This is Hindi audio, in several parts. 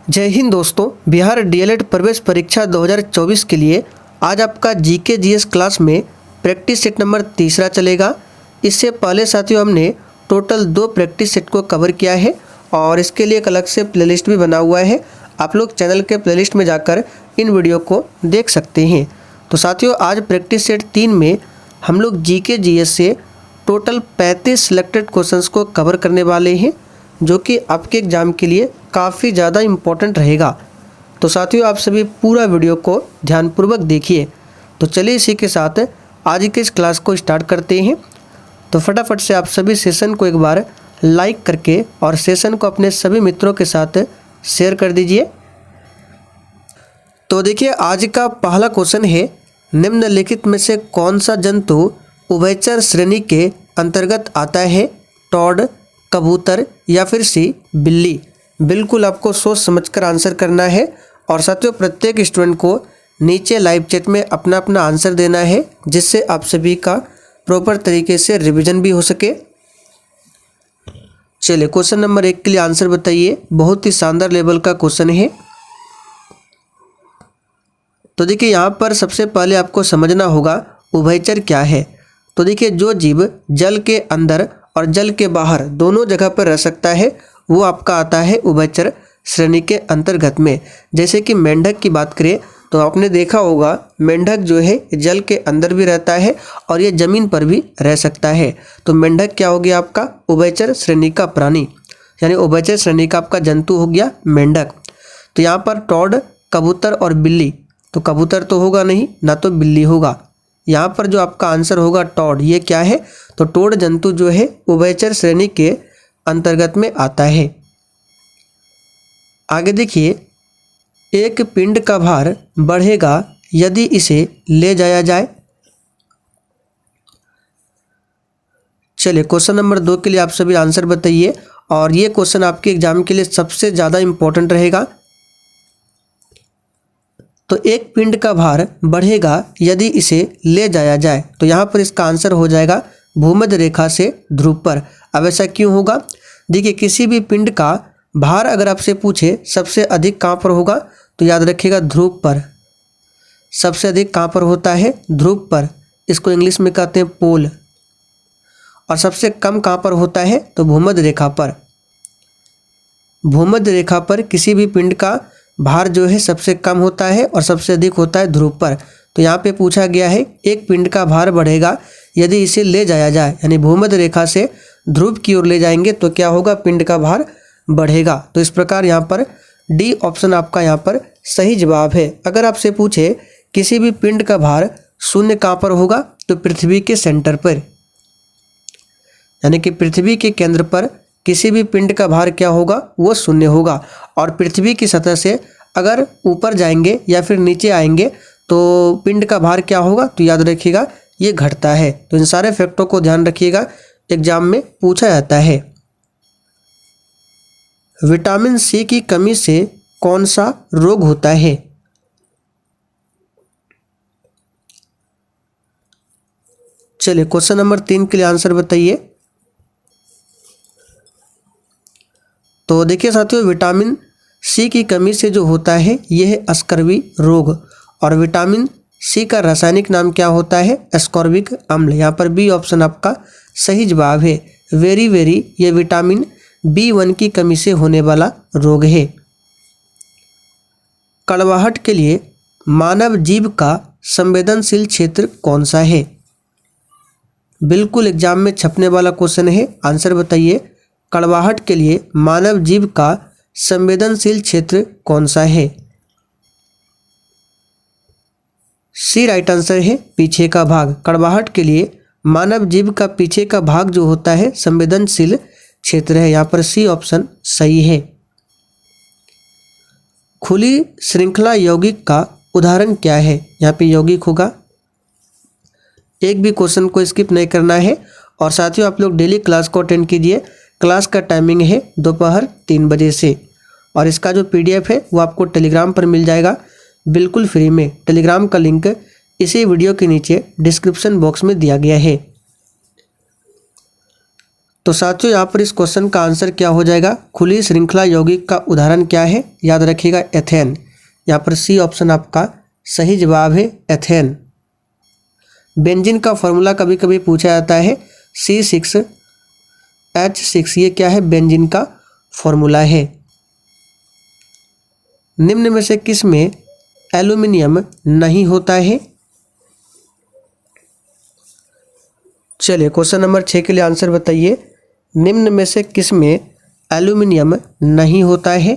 जय हिंद दोस्तों। बिहार डीएलएड प्रवेश परीक्षा 2024 के लिए आज आपका जीके जीएस क्लास में प्रैक्टिस सेट नंबर तीसरा चलेगा। इससे पहले साथियों हमने टोटल 2 प्रैक्टिस सेट को कवर किया है और इसके लिए एक अलग से प्लेलिस्ट भी बना हुआ है। आप लोग चैनल के प्लेलिस्ट में जाकर इन वीडियो को देख सकते हैं। तो साथियों आज प्रैक्टिस सेट 3 में हम लोग जीके जीएस से टोटल 35 सिलेक्टेड क्वेश्चंस को कवर करने वाले हैं, जो कि आपके एग्ज़ाम के लिए काफ़ी ज़्यादा इम्पोर्टेंट रहेगा। तो साथियों आप सभी पूरा वीडियो को ध्यानपूर्वक देखिए। तो चलिए इसी के साथ आज के इस क्लास को स्टार्ट करते हैं। तो फटाफट से आप सभी सेशन को एक बार लाइक करके और सेशन को अपने सभी मित्रों के साथ शेयर कर दीजिए। तो देखिए आज का पहला क्वेश्चन है, निम्नलिखित में से कौन सा जंतु उभयचर श्रेणी के अंतर्गत आता है? टॉड, कबूतर या फिर सी बिल्ली। बिल्कुल आपको सोच समझकर आंसर करना है और साथियों प्रत्येक स्टूडेंट को नीचे लाइव चैट में अपना अपना आंसर देना है, जिससे आप सभी का प्रॉपर तरीके से रिवीजन भी हो सके। चलिए क्वेश्चन नंबर 1 के लिए आंसर बताइए। बहुत ही शानदार लेवल का क्वेश्चन है। तो देखिए यहाँ पर सबसे पहले आपको समझना होगा उभयचर क्या है। तो देखिए जो जीव जल के अंदर और जल के बाहर दोनों जगह पर रह सकता है वो आपका आता है उभयचर श्रेणी के अंतर्गत में। जैसे कि मेंढक की बात करें तो आपने देखा होगा मेंढक जो है जल के अंदर भी रहता है और ये ज़मीन पर भी रह सकता है। तो मेंढक क्या हो गया आपका उभयचर श्रेणी का प्राणी, यानी उभयचर श्रेणी का आपका जंतु हो गया मेंढक। तो यहाँ पर टॉड, कबूतर और बिल्ली, तो कबूतर तो होगा नहीं, ना तो बिल्ली होगा। यहाँ पर जो आपका आंसर होगा टॉड, ये क्या है? तो टोड जंतु जो है उभयचर श्रेणी के अंतर्गत में आता है। आगे देखिए, एक पिंड का भार बढ़ेगा यदि इसे ले जाया जाए। चलिए क्वेश्चन नंबर 2 के लिए आप सभी आंसर बताइए और ये क्वेश्चन आपके एग्जाम के लिए सबसे ज़्यादा इम्पोर्टेंट रहेगा। तो एक पिंड का भार बढ़ेगा यदि इसे ले जाया जाए, तो यहाँ पर इसका आंसर हो जाएगा भूमध्य रेखा से ध्रुव पर। अब ऐसा क्यों होगा? देखिए किसी भी पिंड का भार अगर आपसे पूछे सबसे अधिक कहाँ पर होगा, तो याद रखिएगा ध्रुव पर। सबसे अधिक कहाँ पर होता है? ध्रुव पर। इसको इंग्लिश में कहते हैं पोल। और सबसे कम कहाँ पर होता है? तो भूमध्य रेखा पर। भूमध्य रेखा पर किसी भी पिंड का भार जो है सबसे कम होता है और सबसे अधिक होता है ध्रुव पर। तो यहाँ पे पूछा गया है एक पिंड का भार बढ़ेगा यदि इसे ले जाया जाए, यानी भूमध्य रेखा से ध्रुव की ओर ले जाएंगे तो क्या होगा? पिंड का भार बढ़ेगा। तो इस प्रकार यहाँ पर डी ऑप्शन आपका यहाँ पर सही जवाब है। अगर आपसे पूछे किसी भी पिंड का भार शून्य कहाँ पर होगा, तो पृथ्वी के सेंटर पर, यानी कि पृथ्वी के केंद्र पर किसी भी पिंड का भार क्या होगा? वो शून्य होगा। और पृथ्वी की सतह से अगर ऊपर जाएंगे या फिर नीचे आएंगे तो पिंड का भार क्या होगा? तो याद रखिएगा ये घटता है। तो इन सारे फैक्टों को ध्यान रखिएगा, एग्जाम में पूछा जाता है। विटामिन सी की कमी से कौन सा रोग होता है? चलिए क्वेश्चन नंबर 3 के लिए आंसर बताइए। तो देखिए साथियों विटामिन सी की कमी से जो होता है यह है स्कर्वी रोग। और विटामिन सी का रासायनिक नाम क्या होता है? एस्कॉर्बिक अम्ल। यहाँ पर बी ऑप्शन आपका सही जवाब है। वेरी ये विटामिन B1 की कमी से होने वाला रोग है। कड़वाहट के लिए मानव जीभ का संवेदनशील क्षेत्र कौन सा है? बिल्कुल एग्जाम में छपने वाला क्वेश्चन है, आंसर बताइए। कड़वाहट के लिए मानव जीभ का संवेदनशील क्षेत्र कौन सा है? सी राइट आंसर है, पीछे का भाग। कड़वाहट के लिए मानव जीभ का पीछे का भाग जो होता है संवेदनशील क्षेत्र है। यहाँ पर सी ऑप्शन सही है। खुली श्रृंखला यौगिक का उदाहरण क्या है? यहाँ पे यौगिक होगा। एक भी क्वेश्चन को स्किप नहीं करना है। और साथियों आप लोग डेली क्लास को अटेंड कीजिए। क्लास का टाइमिंग है दोपहर 3 बजे से। और इसका जो PDF है वो आपको टेलीग्राम पर मिल जाएगा बिल्कुल फ्री में। टेलीग्राम का लिंक इसी वीडियो के नीचे डिस्क्रिप्शन बॉक्स में दिया गया है। तो साथियों यहाँ पर इस क्वेश्चन का आंसर क्या हो जाएगा, खुली श्रृंखला यौगिक का उदाहरण क्या है, याद रखिएगा एथेन। यहाँ पर सी ऑप्शन आपका सही जवाब है एथेन। बेंजीन का फॉर्मूला कभी कभी पूछा जाता है C6H6, ये क्या है, बेंजीन का फॉर्मूला है। निम्न में से किस में एल्यूमिनियम नहीं होता है। चलिए क्वेश्चन नंबर 6 के लिए आंसर बताइए, निम्न में से किस में एल्यूमिनियम नहीं होता है।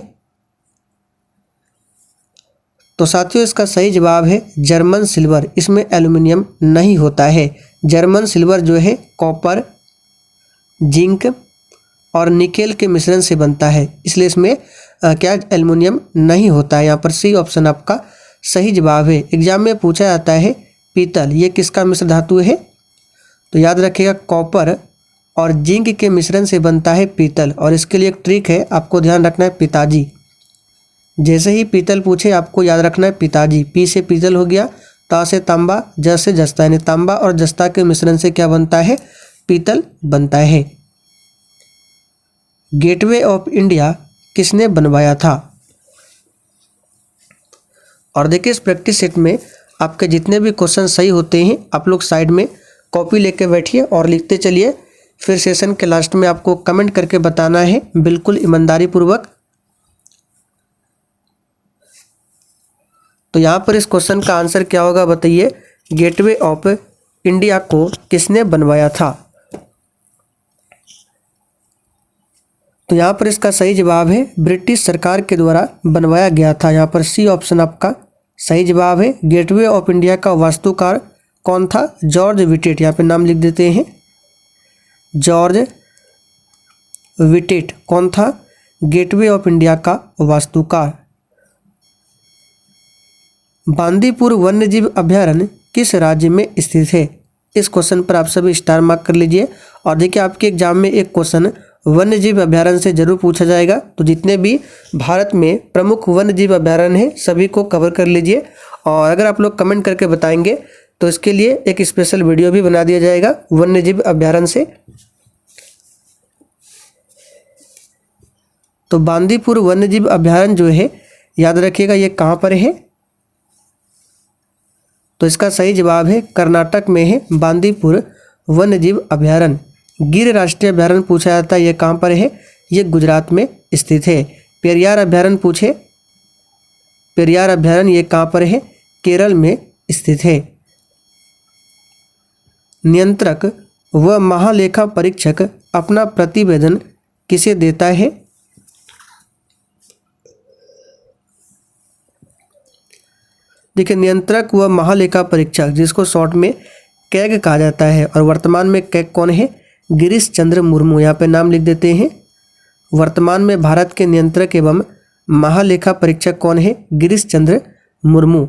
तो साथियों इसका सही जवाब है जर्मन सिल्वर, इसमें एल्यूमिनियम नहीं होता है। जर्मन सिल्वर जो है कॉपर, जिंक और निकेल के मिश्रण से बनता है, इसलिए इसमें क्या एल्यूमिनियम नहीं होता है। यहाँ पर सी ऑप्शन आपका सही जवाब है। एग्जाम में पूछा जाता है पीतल ये किसका मिश्र धातु है, तो याद रखिएगा कॉपर और जिंक के मिश्रण से बनता है पीतल। और इसके लिए एक ट्रिक है, आपको ध्यान रखना है पिताजी। जैसे ही पीतल पूछे आपको याद रखना है पिताजी। पी से पीतल हो गया, ता से तांबा, ज से जस्ता, यानी तांबा और जस्ता के मिश्रण से क्या बनता है, पीतल बनता है। गेटवे ऑफ इंडिया किसने बनवाया था। और देखिए इस प्रैक्टिस सेट में आपके जितने भी क्वेश्चन सही होते हैं आप लोग साइड में कॉपी लेके बैठिए और लिखते चलिए। फिर सेशन के लास्ट में आपको कमेंट करके बताना है बिल्कुल ईमानदारी पूर्वक। तो यहाँ पर इस क्वेश्चन का आंसर क्या होगा बताइए, गेटवे ऑफ इंडिया को किसने बनवाया था। तो यहाँ पर इसका सही जवाब है ब्रिटिश सरकार के द्वारा बनवाया गया था। यहाँ पर सी ऑप्शन आपका सही जवाब है। गेटवे ऑफ इंडिया का वास्तुकार कौन था, जॉर्ज विटेट। यहाँ पे नाम लिख देते हैं, जॉर्ज विटेट कौन था, गेटवे ऑफ इंडिया का वास्तुकार। बांदीपुर वन्यजीव अभयारण्य किस राज्य में स्थित है। इस क्वेश्चन पर आप सभी स्टार मार्क कर लीजिए। और देखिए आपके एग्जाम में एक क्वेश्चन वन्यजीव अभयारण्य से जरूर पूछा जाएगा, तो जितने भी भारत में प्रमुख वन्यजीव अभयारण्य हैं सभी को कवर कर लीजिए। और अगर आप लोग कमेंट करके बताएंगे तो इसके लिए एक स्पेशल वीडियो भी बना दिया जाएगा वन्यजीव अभयारण्य से। तो बांदीपुर वन्यजीव अभयारण्य जो है याद रखिएगा ये कहाँ पर है, तो इसका सही जवाब है कर्नाटक में है बांदीपुर वन्यजीव अभयारण्य। गिर राष्ट्रीय अभयारण्य पूछा जाता है ये कहाँ पर है, ये गुजरात में स्थित है। पेरियार अभयारण्य पूछे, पेरियार अभयारण्य ये कहाँ पर है, केरल में स्थित है। नियंत्रक व महालेखा परीक्षक अपना प्रतिवेदन किसे देता है। देखिए नियंत्रक व महालेखा परीक्षक जिसको शॉर्ट में कैग कहा जाता है, और वर्तमान में कैग कौन है, गिरीश चंद्र मुर्मू। यहाँ पे नाम लिख देते हैं। वर्तमान में भारत के नियंत्रक एवं महालेखा परीक्षक कौन है, गिरीश चंद्र मुर्मू।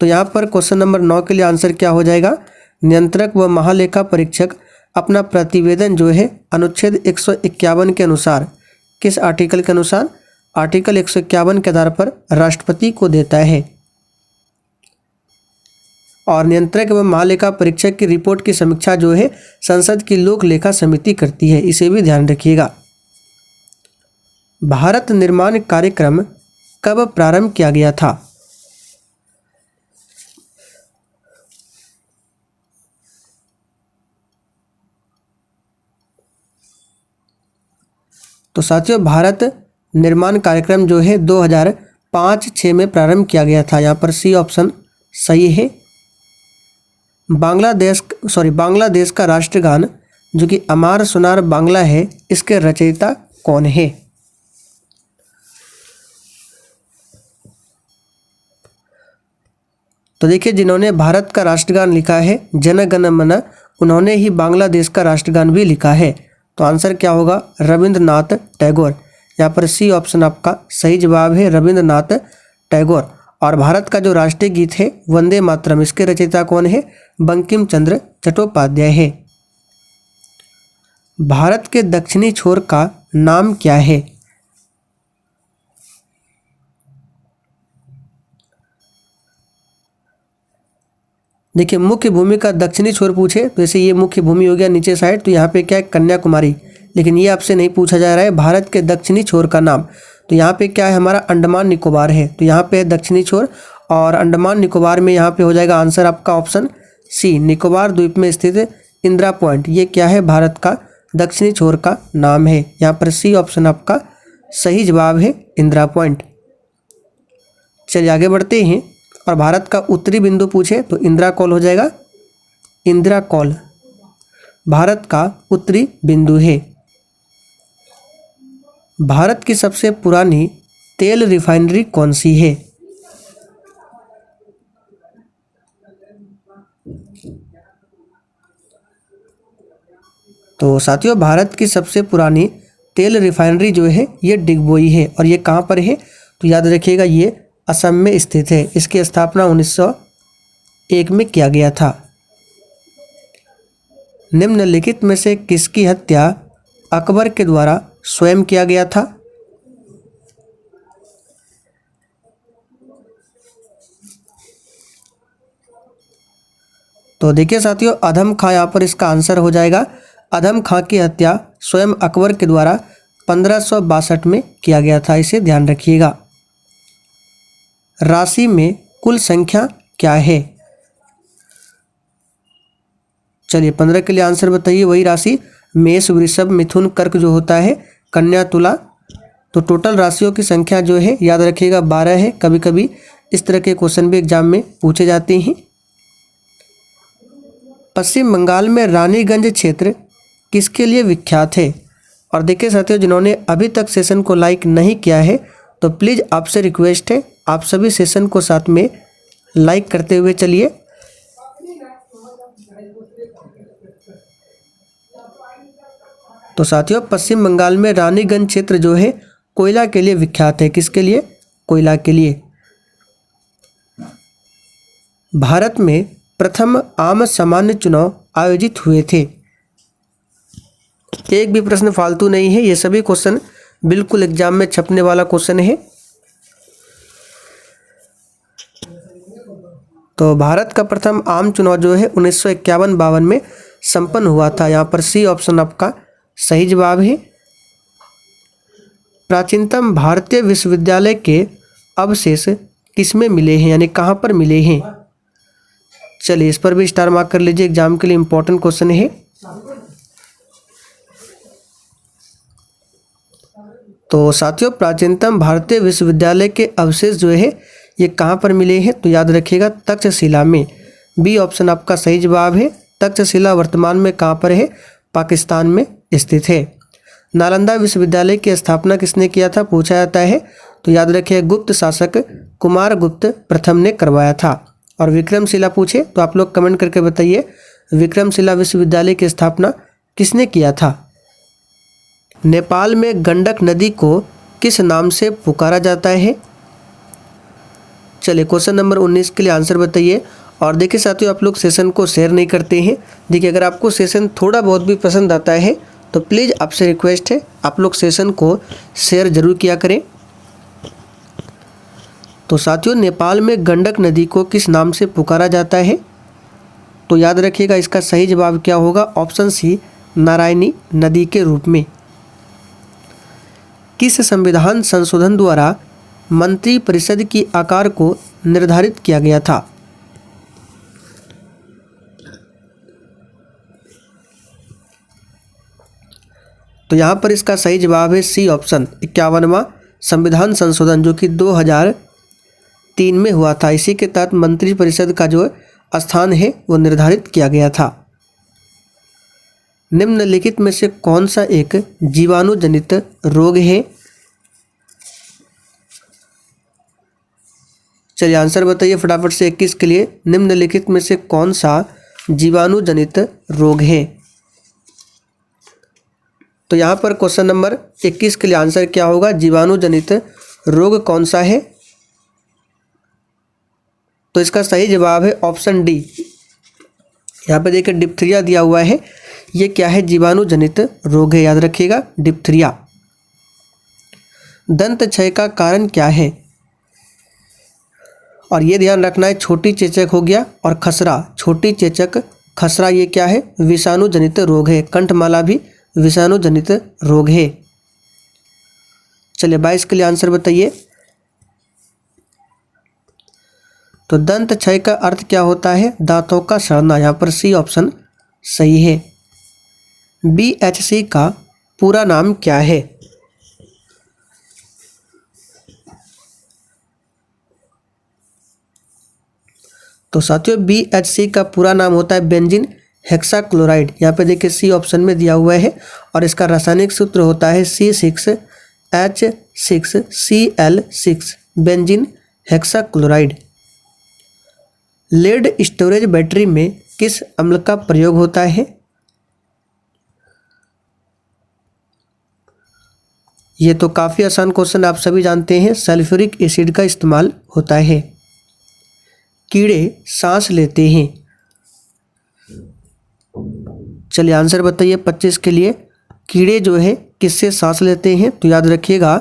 तो यहाँ पर क्वेश्चन नंबर 9 के लिए आंसर क्या हो जाएगा, नियंत्रक व महालेखा परीक्षक अपना प्रतिवेदन जो है अनुच्छेद 151 के अनुसार, किस आर्टिकल के अनुसार, आर्टिकल 151 के आधार पर राष्ट्रपति को देता है। और नियंत्रक एवं महालेखा परीक्षक की रिपोर्ट की समीक्षा जो है संसद की लोक लेखा समिति करती है, इसे भी ध्यान रखिएगा। भारत निर्माण कार्यक्रम कब प्रारंभ किया गया था। तो साथियों भारत निर्माण कार्यक्रम जो है 2005-06 में प्रारंभ किया गया था। यहाँ पर सी ऑप्शन सही है। बांग्लादेश का राष्ट्रगान जो कि अमार सुनार बांग्ला है, इसके रचयिता कौन है। तो देखिए जिन्होंने भारत का राष्ट्रगान लिखा है जन गण मन, उन्होंने ही बांग्लादेश का राष्ट्रगान भी लिखा है। तो आंसर क्या होगा, रविंद्रनाथ टैगोर। यहाँ पर सी ऑप्शन आपका सही जवाब है, रविंद्रनाथ टैगोर। और भारत का जो राष्ट्रीय गीत है वंदे मातरम, इसके रचयिता कौन है, बंकिम चंद्र चट्टोपाध्याय है। भारत के दक्षिणी छोर का नाम क्या है। देखिए मुख्य भूमि का दक्षिणी छोर पूछे तो जैसे ये मुख्य भूमि हो गया नीचे साइड, तो यहाँ पे क्या है कन्याकुमारी, लेकिन ये आपसे नहीं पूछा जा रहा है भारत के दक्षिणी छोर का नाम। तो यहाँ पे क्या है हमारा अंडमान निकोबार है, तो यहाँ पे है दक्षिणी छोर और अंडमान निकोबार में यहाँ पे हो जाएगा आंसर आपका ऑप्शन सी, निकोबार द्वीप में स्थित इंदिरा पॉइंट, ये क्या है भारत का दक्षिणी छोर का नाम है। यहाँ पर सी ऑप्शन आपका सही जवाब है, इंदिरा पॉइंट। चलिए आगे बढ़ते हैं। और भारत का उत्तरी बिंदु पूछे तो इंदिरा कॉल हो जाएगा, इंदिरा कॉल भारत का उत्तरी बिंदु है। भारत की सबसे पुरानी तेल रिफाइनरी कौन सी है? तो साथियों भारत की सबसे पुरानी तेल रिफाइनरी जो है ये डिगबोई है, और ये कहाँ पर है तो याद रखिएगा ये असम में स्थित है। इसकी स्थापना 1901 में किया गया था। निम्नलिखित में से किसकी हत्या अकबर के द्वारा स्वयं किया गया था? तो देखिए साथियों अधम खां यहाँ पर इसका आंसर हो जाएगा। अधम खां की हत्या स्वयं अकबर के द्वारा 1562 में किया गया था, इसे ध्यान रखिएगा। राशि में कुल संख्या क्या है? चलिए 15 के लिए आंसर बताइए। वही राशि मेष वृषभ मिथुन कर्क जो होता है, कन्या तुला, तो टोटल राशियों की संख्या जो है याद रखिएगा 12 है। कभी कभी इस तरह के क्वेश्चन भी एग्जाम में पूछे जाते हैं। पश्चिम बंगाल में रानीगंज क्षेत्र किसके लिए विख्यात है? और देखिए साथियों जिन्होंने अभी तक सेशन को लाइक नहीं किया है तो प्लीज़ आपसे रिक्वेस्ट है आप सभी सेशन को साथ में लाइक करते हुए चलिए। तो साथियों पश्चिम बंगाल में रानीगंज क्षेत्र जो है कोयला के लिए विख्यात है। किसके लिए? कोयला के लिए। भारत में प्रथम आम सामान्य चुनाव आयोजित हुए थे। एक भी प्रश्न फालतू नहीं है, ये सभी क्वेश्चन बिल्कुल एग्जाम में छपने वाला क्वेश्चन है। तो भारत का प्रथम आम चुनाव जो है 1951-52 में संपन्न हुआ था। यहाँ पर सी ऑप्शन आपका सही जवाब है। प्राचीनतम भारतीय विश्वविद्यालय के अवशेष किसमें मिले हैं, यानी कहाँ पर मिले हैं? चलिए इस पर भी स्टार मार्क कर लीजिए, एग्जाम के लिए इंपॉर्टेंट क्वेश्चन है। तो साथियों प्राचीनतम भारतीय विश्वविद्यालय के अवशेष जो है ये कहाँ पर मिले हैं तो याद रखिएगा तक्षशिला में। बी ऑप्शन आपका सही जवाब है। तक्षशिला वर्तमान में कहाँ पर है? पाकिस्तान में स्थित है। नालंदा विश्वविद्यालय की स्थापना किसने किया था पूछा जाता है, तो याद रखिए गुप्त शासक कुमारगुप्त प्रथम ने करवाया था। और विक्रमशिला पूछे तो आप लोग कमेंट करके बताइए विक्रमशिला विश्वविद्यालय की स्थापना किसने किया था? नेपाल में गंडक नदी को किस नाम से पुकारा जाता है? चलिए क्वेश्चन नंबर 19 के लिए आंसर बताइए। और देखिए साथियों आप लोग सेशन को शेयर नहीं करते हैं। देखिए अगर आपको सेशन थोड़ा बहुत भी पसंद आता है तो प्लीज़ आपसे रिक्वेस्ट है आप लोग सेशन को शेयर जरूर किया करें। तो साथियों नेपाल में गंडक नदी को किस नाम से पुकारा जाता है? तो याद रखिएगा इसका सही जवाब क्या होगा? ऑप्शन सी नारायणी नदी के रूप में। किस संविधान संशोधन द्वारा मंत्री परिषद की आकार को निर्धारित किया गया था? तो यहाँ पर इसका सही जवाब है सी ऑप्शन 51वां संविधान संशोधन जो कि 2003 में हुआ था। इसी के तहत मंत्री परिषद का जो स्थान है वो निर्धारित किया गया था। निम्नलिखित में से कौन सा एक जीवाणु जनित रोग है? चलिए आंसर बताइए फटाफट से 21 के लिए। निम्नलिखित में से कौन सा जीवाणु जनित रोग है? तो यहाँ पर क्वेश्चन नंबर 21 के लिए आंसर क्या होगा? जीवाणु जनित रोग कौन सा है? तो इसका सही जवाब है ऑप्शन डी। यहाँ पे देखिए डिप्थीरिया दिया हुआ है, ये क्या है? जीवाणु जनित रोग है, याद रखिएगा डिप्थीरिया। दंत क्षय का कारण क्या है? और ये ध्यान रखना है, छोटी चेचक हो गया और खसरा, छोटी चेचक खसरा ये क्या है, विषाणु जनित रोग है। कंठमाला भी विषाणु जनित रोग है। चलिए 22 के लिए आंसर बताइए। तो दंत क्षय का अर्थ क्या होता है, दांतों का सड़ना। यहाँ पर सी ऑप्शन सही है। BHC का पूरा नाम क्या है? तो साथियों BHC का पूरा नाम होता है बेंजीन हेक्साक्लोराइड। यहाँ पे देखिए सी ऑप्शन में दिया हुआ है और इसका रासायनिक सूत्र होता है C6H6Cl6 benzene hexachloride. Lead storage battery में किस अम्ल का प्रयोग होता है? ये तो काफ़ी आसान क्वेश्चन, आप सभी जानते हैं, सल्फ्यूरिक एसिड का इस्तेमाल होता है। कीड़े सांस लेते हैं। चलिए आंसर बताइए 25 के लिए। कीड़े जो है किससे सांस लेते हैं? तो याद रखिएगा,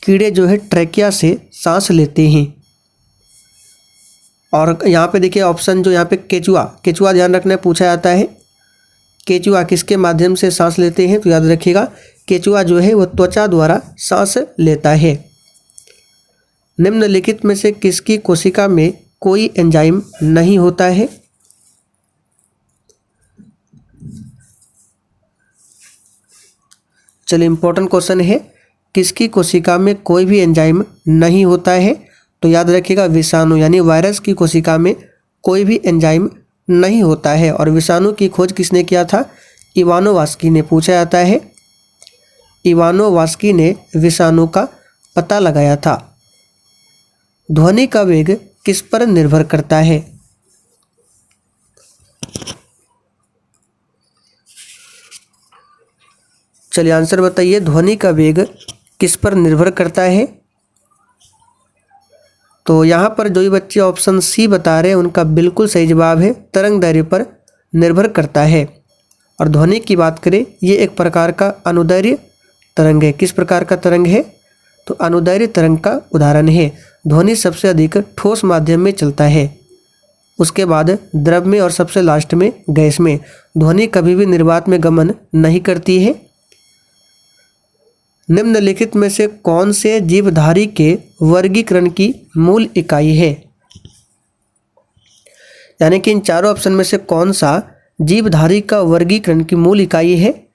कीड़े जो है ट्रैकिया से सांस लेते हैं। और यहाँ पे देखिए ऑप्शन जो यहाँ पे केचुआ, केचुआ ध्यान रखना पूछा जाता है। केचुआ किसके माध्यम से सांस लेते हैं? तो याद रखिएगा, केचुआ जो है वो त्वचा द्वारा सांस लेता है। निम्नलिखित में से किसकी कोशिका में कोई एंजाइम नहीं होता है? चलिए इंपॉर्टेंट क्वेश्चन है, किसकी कोशिका में कोई भी एंजाइम नहीं होता है? तो याद रखिएगा विषाणु यानी वायरस की कोशिका में कोई भी एंजाइम नहीं होता है। और विषाणु की खोज किसने किया था? इवानोवास्की ने। पूछा जाता है, इवानोवास्की ने विषाणु का पता लगाया था। ध्वनि का वेग किस पर निर्भर करता है? चलिए आंसर बताइए, ध्वनि का वेग किस पर निर्भर करता है? तो यहाँ पर जो भी बच्चे ऑप्शन सी बता रहे हैं उनका बिल्कुल सही जवाब है, तरंग दैर्ध्य पर निर्भर करता है। और ध्वनि की बात करें, ये एक प्रकार का अनुदैर्ध्य तरंग है। किस प्रकार का तरंग है? तो अनुदैर्ध्य तरंग का उदाहरण है। ध्वनि सबसे अधिक ठोस माध्यम में चलता है, उसके बाद द्रव में और सबसे लास्ट में गैस में। ध्वनि कभी भी निर्वात में गमन नहीं करती है। निम्नलिखित में से कौन से जीवधारी के वर्गीकरण की मूल इकाई है? यानी कि इन चारों ऑप्शन में से कौन सा जीवधारी का वर्गीकरण की मूल इकाई है?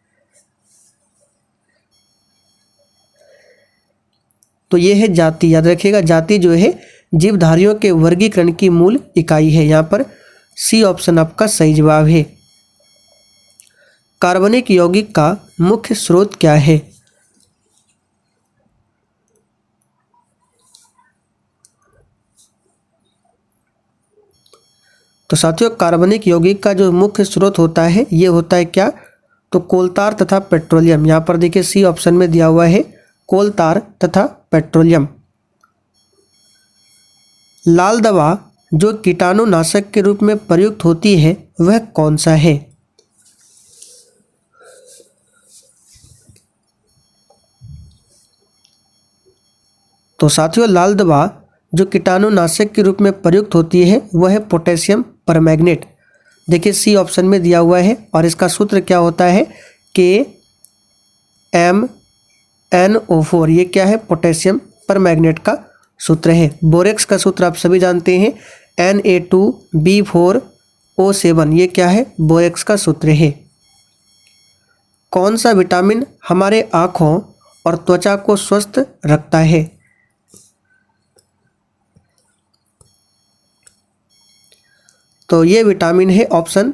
तो ये है जाति। याद रखिएगा, जाति जो है जीवधारियों के वर्गीकरण की मूल इकाई है। यहाँ पर सी ऑप्शन आपका सही जवाब है। कार्बनिक यौगिक का मुख्य स्रोत क्या है? तो साथियों कार्बनिक यौगिक का जो मुख्य स्रोत होता है ये होता है क्या? तो कोलतार तथा पेट्रोलियम। यहाँ पर देखिए सी ऑप्शन में दिया हुआ है, कोलतार तथा पेट्रोलियम। लाल दवा जो कीटाणुनाशक के रूप में प्रयुक्त होती है वह कौन सा है? तो साथियों लाल दवा जो कीटाणुनाशक के रूप में प्रयुक्त होती है वह है पोटेशियम परमैंगनेट। देखिए सी ऑप्शन में दिया हुआ है और इसका सूत्र क्या होता है? KMnO4। ये क्या है? पोटेशियम परमैंगनेट का सूत्र है। बोरेक्स का सूत्र आप सभी जानते हैं, Na2B4O7। ये क्या है? बोरेक्स का सूत्र है। कौन सा विटामिन हमारे आँखों और त्वचा को स्वस्थ रखता है? तो ये विटामिन है ऑप्शन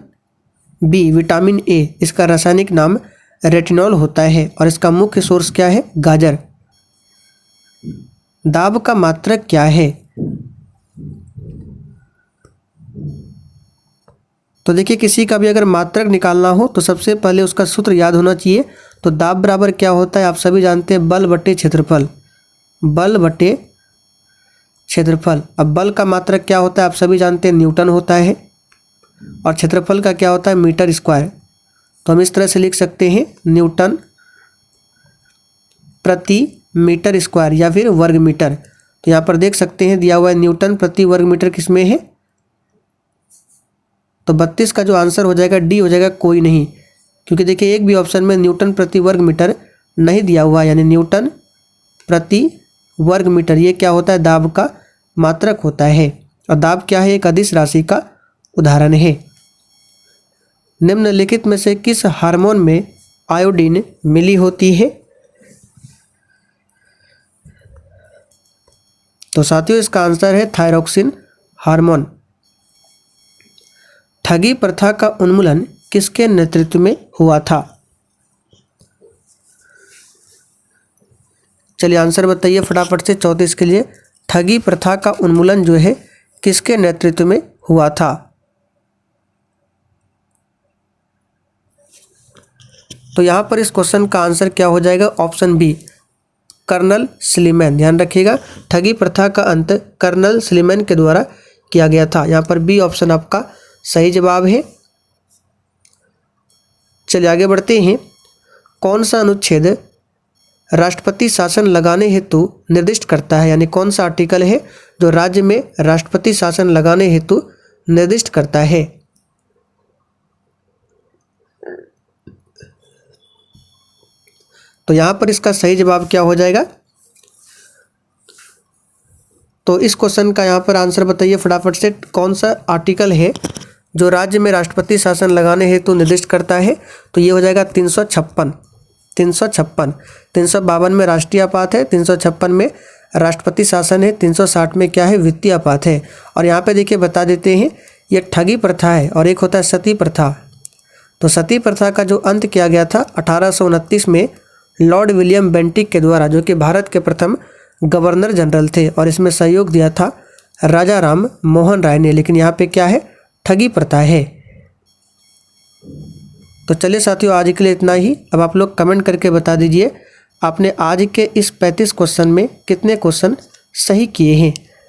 बी, विटामिन ए। इसका रासायनिक नाम रेटिनॉल होता है और इसका मुख्य सोर्स क्या है? गाजर। दाब का मात्रक क्या है? तो देखिए किसी का भी अगर मात्रक निकालना हो तो सबसे पहले उसका सूत्र याद होना चाहिए। तो दाब बराबर क्या होता है? आप सभी जानते हैं, बल बटे क्षेत्रफल। बल बटे क्षेत्रफल। अब बल का मात्रक क्या होता है? आप सभी जानते हैं, न्यूटन होता है। और क्षेत्रफल का क्या होता है? Metre square. तो हम इस तरह से लिख सकते हैं, न्यूटन प्रति मीटर स्क्वायर या फिर वर्ग मीटर। तो यहाँ पर देख सकते हैं दिया हुआ है न्यूटन प्रति वर्ग मीटर किसमें है, तो 32 का जो आंसर हो जाएगा डी हो जाएगा, कोई नहीं, क्योंकि देखिए एक भी ऑप्शन में न्यूटन प्रति वर्ग मीटर नहीं दिया हुआ, यानी न्यूटन प्रति वर्ग मीटर ये क्या होता है, दाब का मात्रक होता है, और दाब क्या है, एक अदिश राशि का उदाहरण है। निम्नलिखित में से किस हार्मोन में आयोडीन मिली होती है, तो साथियों इसका आंसर है थायरोक्सिन हार्मोन। ठगी प्रथा का उन्मूलन किसके नेतृत्व में हुआ था, चलिए आंसर बताइए फटाफट से 34 के लिए। ठगी प्रथा का उन्मूलन जो है किसके नेतृत्व में हुआ था, तो यहाँ पर इस क्वेश्चन का आंसर क्या हो जाएगा, ऑप्शन बी, कर्नल स्लीमैन। ध्यान रखिएगा, ठगी प्रथा का अंत कर्नल स्लीमैन के द्वारा किया गया था। यहाँ पर बी ऑप्शन आपका सही जवाब है। चलिए आगे बढ़ते हैं। कौन सा अनुच्छेद राष्ट्रपति शासन लगाने हेतु निर्दिष्ट करता है, यानी कौन सा आर्टिकल है जो राज्य में राष्ट्रपति शासन लगाने हेतु निर्दिष्ट करता है, तो यहाँ पर इसका सही जवाब क्या हो जाएगा, तो इस क्वेश्चन का यहाँ पर आंसर बताइए फटाफट से। कौन सा आर्टिकल है जो राज्य में राष्ट्रपति शासन लगाने हेतु निर्दिष्ट करता है, तो ये हो जाएगा 356। 352 में राष्ट्रीय आपात है, 356 में राष्ट्रपति शासन है, 360 में क्या है, वित्तीय आपात है। और यहाँ पे देखिए बता देते हैं, ये ठगी प्रथा है और एक होता है सती प्रथा। तो सती प्रथा का जो अंत किया गया था 1829 में लॉर्ड विलियम बेंटिक के द्वारा, जो कि भारत के प्रथम गवर्नर जनरल थे, और इसमें सहयोग दिया था राजा राम मोहन राय ने। लेकिन यहाँ पे क्या है, ठगी प्रथा है। तो चलिए साथियों आज के लिए इतना ही। अब आप लोग कमेंट करके बता दीजिए आपने आज के इस 35 क्वेश्चन में कितने क्वेश्चन सही किए हैं।